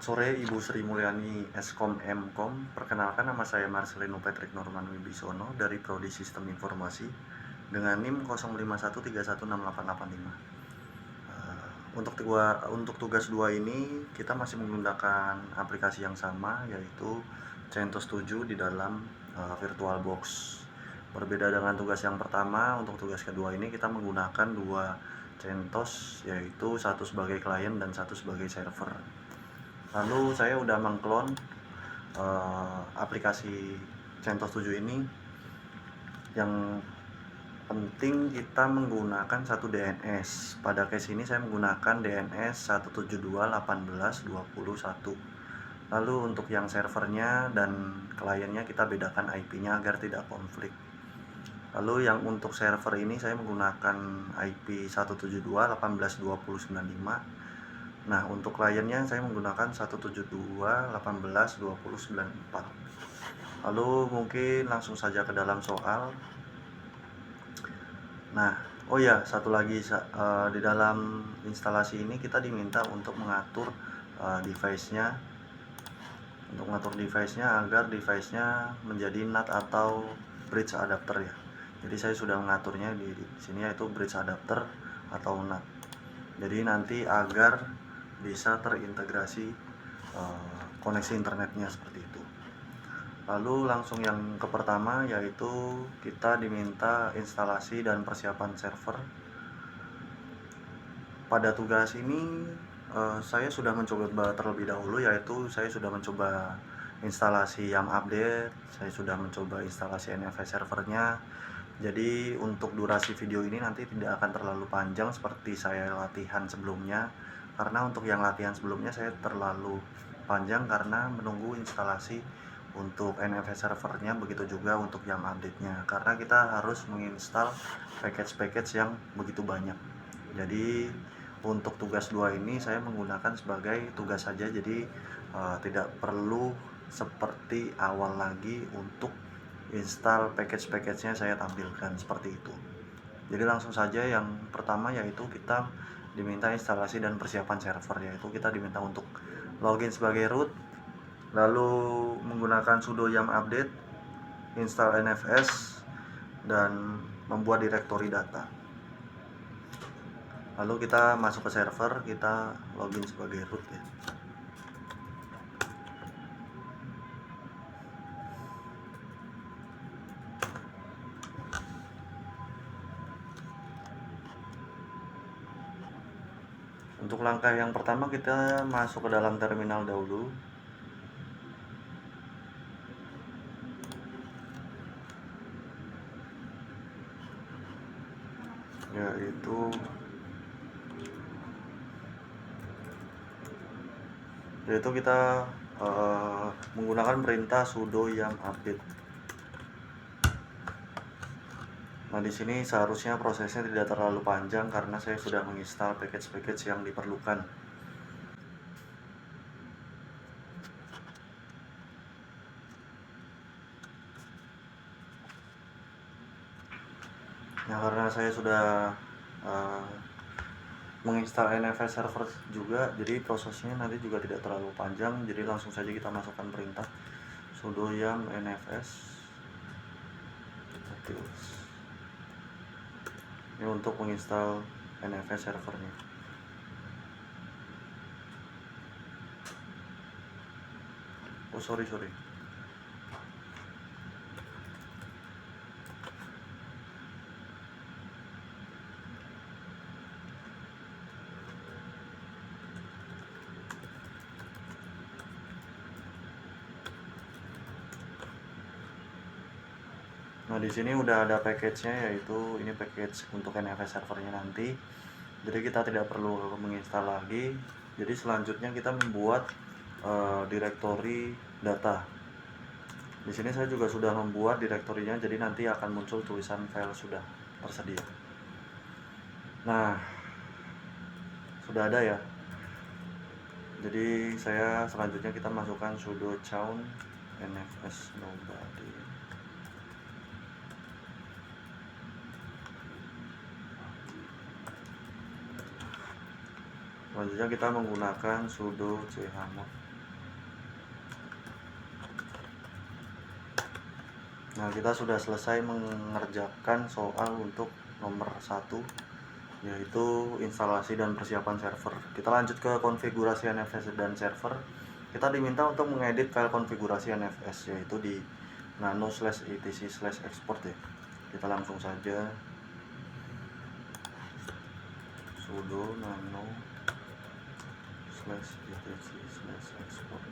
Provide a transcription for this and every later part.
sore Ibu Sri Mulyani Eskom Mkom. Perkenalkan, nama saya Marcelino Patrick Norman Wibisono dari Prodi Sistem Informasi dengan NIM 0513168885. Untuk tugas 2 ini kita masih menggunakan aplikasi yang sama, yaitu CentOS 7 di dalam VirtualBox. Berbeda dengan tugas yang pertama, untuk tugas kedua ini kita menggunakan dua CentOS, yaitu satu sebagai klien dan satu sebagai server. Lalu saya udah mengklon aplikasi CentOS 7 ini. Yang penting kita menggunakan satu DNS. Pada case ini saya menggunakan DNS 172.18.21. Lalu untuk yang servernya dan kliennya kita bedakan IP-nya agar tidak konflik. Lalu yang untuk server ini saya menggunakan IP 172.18.20.95. Nah, untuk kliennya saya menggunakan 172.18.20.94. Lalu mungkin langsung saja ke dalam soal. Nah, oh ya, satu lagi, di dalam instalasi ini kita diminta untuk mengatur device-nya. Untuk mengatur device-nya agar device-nya menjadi NAT atau bridge adapter ya. Jadi saya sudah mengaturnya di sini, yaitu bridge adapter atau NAT. Jadi nanti agar bisa terintegrasi koneksi internetnya seperti itu. Lalu langsung yang ke pertama, yaitu kita diminta instalasi dan persiapan server. Pada tugas ini saya sudah mencoba terlebih dahulu, yaitu saya sudah mencoba instalasi YAM update, saya sudah mencoba instalasi NFS servernya. Jadi untuk durasi video ini nanti tidak akan terlalu panjang seperti saya latihan sebelumnya, karena untuk yang latihan sebelumnya saya terlalu panjang karena menunggu instalasi untuk NFS servernya, begitu juga untuk YAM update-nya, karena kita harus menginstal package-package yang begitu banyak. Jadi untuk tugas 2 ini saya menggunakan sebagai tugas saja, jadi tidak perlu seperti awal lagi untuk install package-package-nya saya tampilkan seperti itu. Jadi langsung saja yang pertama, yaitu kita diminta instalasi dan persiapan server, yaitu kita diminta untuk login sebagai root, lalu menggunakan sudo yam update, install NFS, dan membuat directory data. Lalu kita masuk ke server, kita login sebagai root ya. Untuk langkah yang pertama, kita masuk ke dalam terminal dahulu. Yaitu kita menggunakan perintah sudo yam update. Nah, di sini seharusnya prosesnya tidak terlalu panjang karena saya sudah menginstal package-package yang diperlukan. Nah, karena saya sudah menginstal NFS server juga, jadi prosesnya nanti juga tidak terlalu panjang. Jadi langsung saja kita masukkan perintah sudo yam nfs. Ini untuk menginstal NFS servernya. Sorry. Nah, di sini udah ada package-nya, yaitu ini package untuk NFS servernya nanti. Jadi kita tidak perlu menginstal lagi. Jadi selanjutnya kita membuat directory data. Di sini saya juga sudah membuat direktorinya, jadi nanti akan muncul tulisan file sudah tersedia. Nah, sudah ada ya. Jadi saya selanjutnya kita masukkan sudo chown nfs nobody. Selanjutnya kita menggunakan sudo chmod. Nah, kita sudah selesai mengerjakan soal untuk nomor 1, yaitu instalasi dan persiapan server. Kita lanjut ke konfigurasi NFS dan server. Kita diminta untuk mengedit file konfigurasi NFS, yaitu di nano/etc/export ya. Kita langsung saja sudo nano/etc/export.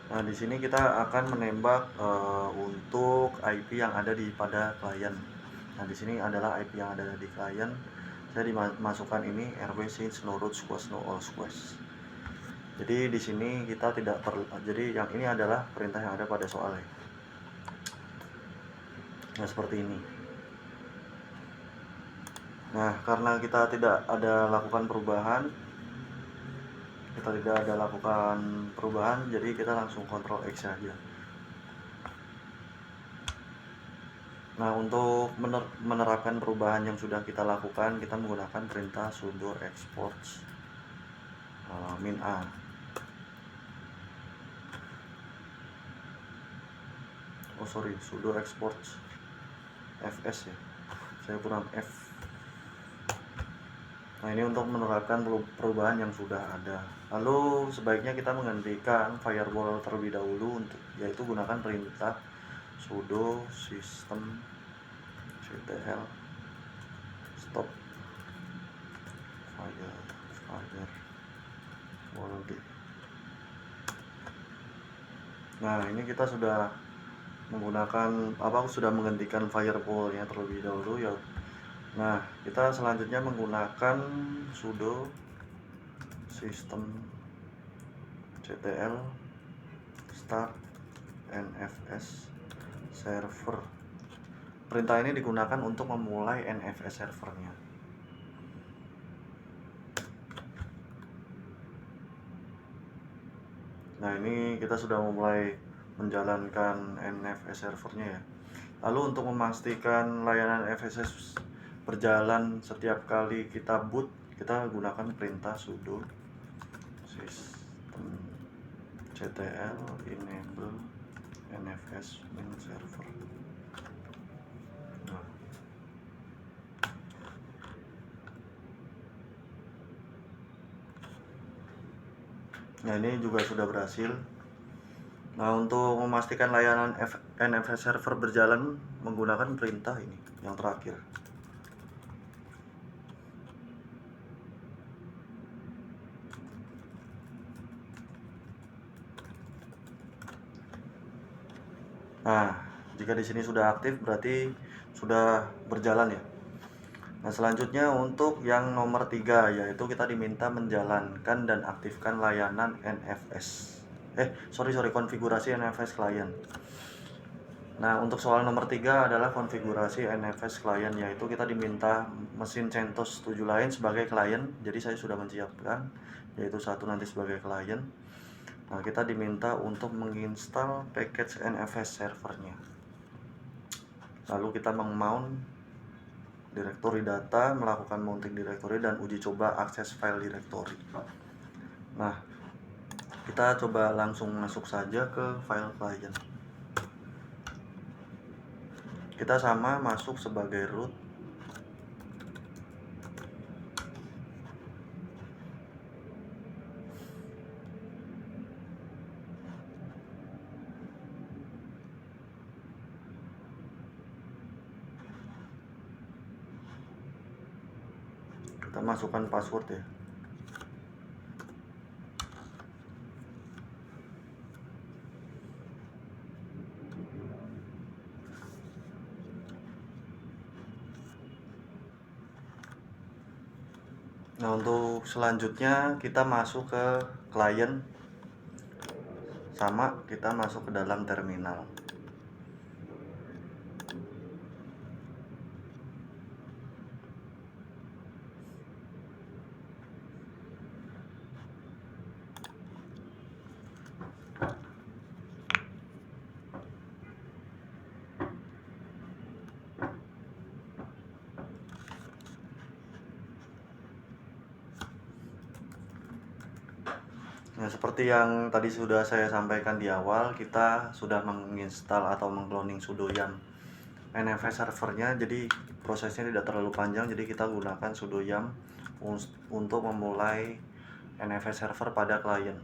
Nah, di sini kita akan menembak untuk IP yang ada pada klien. Nah, di sini adalah IP yang ada di klien. Saya dimasukkan ini rw since no root squash no all squash. Jadi di sini kita tidak perlu. Jadi yang ini adalah perintah yang ada pada soalnya. Nah, seperti ini. Nah, karena kita tidak ada lakukan perubahan, jadi kita langsung Ctrl X saja. Nah, untuk menerapkan perubahan yang sudah kita lakukan, kita menggunakan perintah sudo export -a. Sudo export fs ya. Saya kurang F. Nah, ini untuk menerapkan perubahan yang sudah ada. Lalu sebaiknya kita menggantikan firewall terlebih dahulu, yaitu gunakan perintah sudo systemctl stop firewall. Nah, ini kita sudah menggantikan firewallnya terlebih dahulu ya. Nah, kita selanjutnya menggunakan sudo systemctl start nfs server. Perintah ini digunakan untuk memulai NFS servernya. Nah, ini kita sudah mulai menjalankan NFS servernya ya. Lalu untuk memastikan layanan NFS berjalan setiap kali kita boot, kita gunakan perintah sudo systemctl enable nfs main server. Nah, ini juga sudah berhasil. Nah, untuk memastikan layanan NFS server berjalan menggunakan perintah ini yang terakhir. Nah, jika di sini sudah aktif berarti sudah berjalan ya. Nah, selanjutnya untuk yang nomor 3, yaitu kita diminta menjalankan dan aktifkan layanan konfigurasi NFS klien. Nah, untuk soal nomor 3 adalah konfigurasi NFS klien, yaitu kita diminta mesin CentOS 7 lain sebagai klien. Jadi saya sudah menyiapkan, yaitu satu nanti sebagai klien. Nah, kita diminta untuk menginstal package NFS servernya. Lalu kita meng-mount direktori data, melakukan mounting direktori, dan uji coba akses file direktori. Nah, kita coba langsung masuk saja ke file klien. Kita sama masuk sebagai root. Kita masukkan password ya. Nah, untuk selanjutnya kita masuk ke klien, sama kita masuk ke dalam terminal. Nah, seperti yang tadi sudah saya sampaikan di awal, kita sudah menginstal atau mengcloning sudo yum NFS servernya, jadi prosesnya tidak terlalu panjang. Jadi kita gunakan sudo yum untuk memulai NFS server pada klien.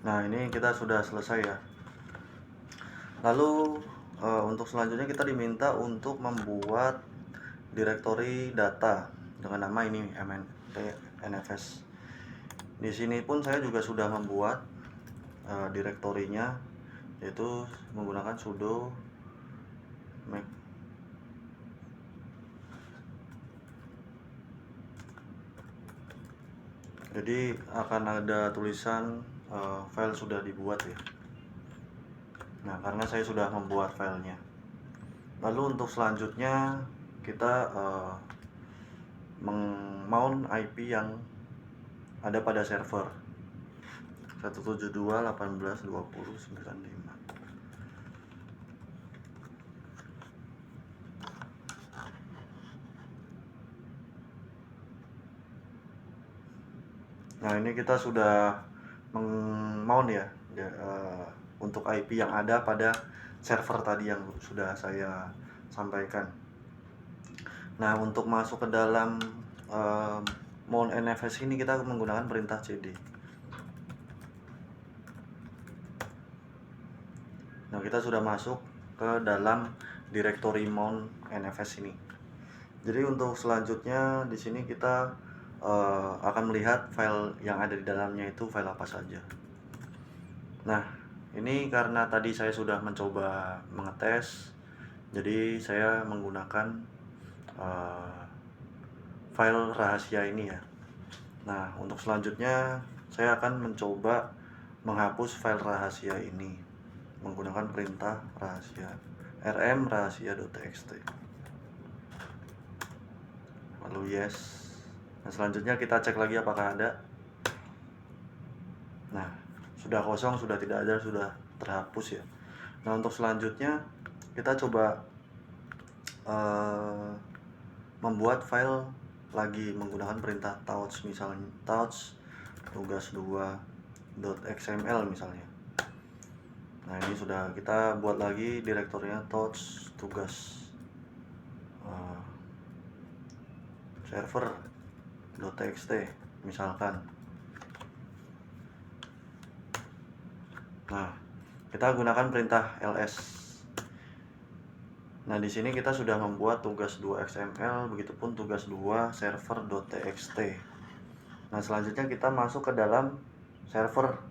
Nah, ini kita sudah selesai ya. Lalu untuk selanjutnya kita diminta untuk membuat direktori data dengan nama ini MNT NFS. Di sini pun saya juga sudah membuat direktorinya, yaitu menggunakan sudo make. Jadi akan ada tulisan file sudah dibuat ya. Nah, karena saya sudah membuat filenya. Lalu untuk selanjutnya kita mount IP yang ada pada server 172.18.20.95. Nah, ini kita sudah mount ya, untuk IP yang ada pada server tadi yang sudah saya sampaikan. Nah, untuk masuk ke dalam mount NFS ini kita menggunakan perintah cd. Nah, kita sudah masuk ke dalam directory mount NFS ini. Jadi untuk selanjutnya di sini kita akan melihat file yang ada di dalamnya itu file apa saja. Nah, ini karena tadi saya sudah mencoba mengetes, jadi saya menggunakan file rahasia ini ya. Nah, untuk selanjutnya saya akan mencoba menghapus file rahasia ini menggunakan perintah rahasia rm rahasia.txt, lalu yes. Nah, selanjutnya kita cek lagi apakah ada. Nah, sudah kosong, sudah tidak ada, sudah terhapus ya. Nah, untuk selanjutnya kita coba membuat file lagi menggunakan perintah touch, misalnya touch tugas2.xml misalnya. Nah, ini sudah kita buat lagi direktorinya touch tugas server.txt misalkan. Nah, kita gunakan perintah ls. Nah, di sini kita sudah membuat tugas2 XML, begitupun tugas2 server.txt. Nah, selanjutnya kita masuk ke dalam server.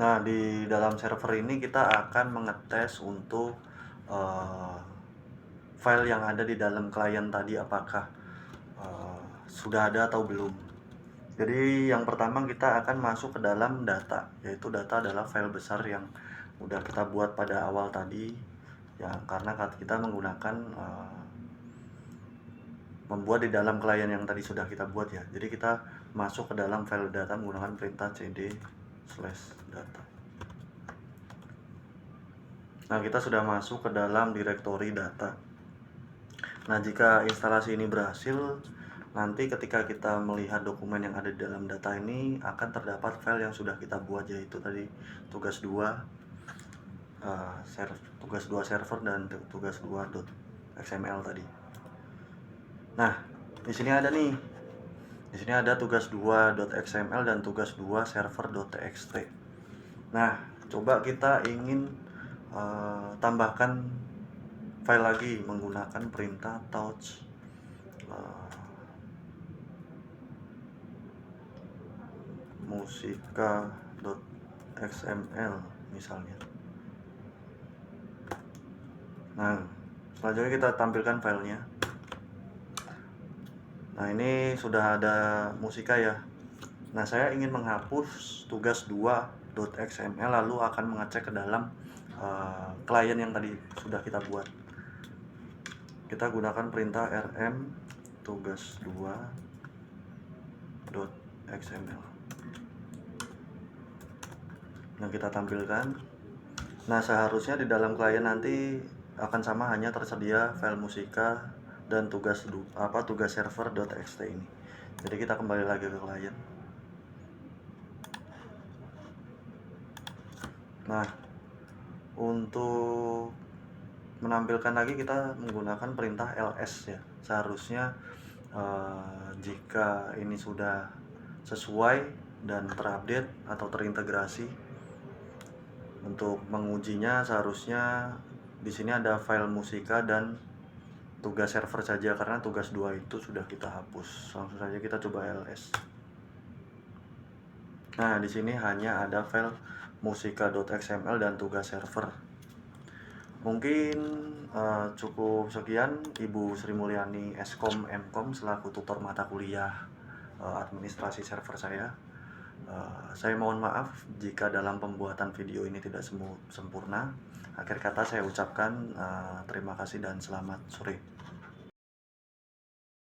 Nah, di dalam server ini kita akan mengetes untuk file yang ada di dalam klien tadi apakah sudah ada atau belum. Jadi yang pertama kita akan masuk ke dalam data, yaitu data adalah file besar yang udah kita buat pada awal tadi ya, karena kita menggunakan membuat di dalam klien yang tadi sudah kita buat ya. Jadi kita masuk ke dalam file data menggunakan perintah cd/data. Nah, kita sudah masuk ke dalam direktori data. Nah, jika instalasi ini berhasil, nanti ketika kita melihat dokumen yang ada di dalam data ini akan terdapat file yang sudah kita buat, yaitu tadi tugas2 tugas2 server dan tugas2.xml tadi. Nah, di sini ada nih. Di sini ada tugas2.xml dan tugas2 server.txt. Nah, coba kita ingin tambahkan file lagi menggunakan perintah touch musika.xml misalnya. Nah, selanjutnya kita tampilkan filenya. Nah, ini sudah ada musika ya. Nah, saya ingin menghapus tugas2 .xml lalu akan mengecek ke dalam klien yang tadi sudah kita buat. Kita gunakan perintah rm tugas2.xml yang kita tampilkan. Nah, seharusnya di dalam klien nanti akan sama, hanya tersedia file musika dan tugas server.txt ini. Jadi kita kembali lagi ke klien. Nah, untuk menampilkan lagi kita menggunakan perintah ls ya. Seharusnya jika ini sudah sesuai dan terupdate atau terintegrasi, untuk mengujinya seharusnya di sini ada file musika dan tugas server saja, karena tugas 2 itu sudah kita hapus. Langsung saja kita coba ls. Nah, di sini hanya ada file musika.xml dan tugas server. Mungkin cukup sekian Ibu Sri Mulyani Eskom Mkom selaku tutor mata kuliah administrasi server saya. Saya mohon maaf jika dalam pembuatan video ini tidak sempurna. Akhir kata saya ucapkan terima kasih dan selamat sore.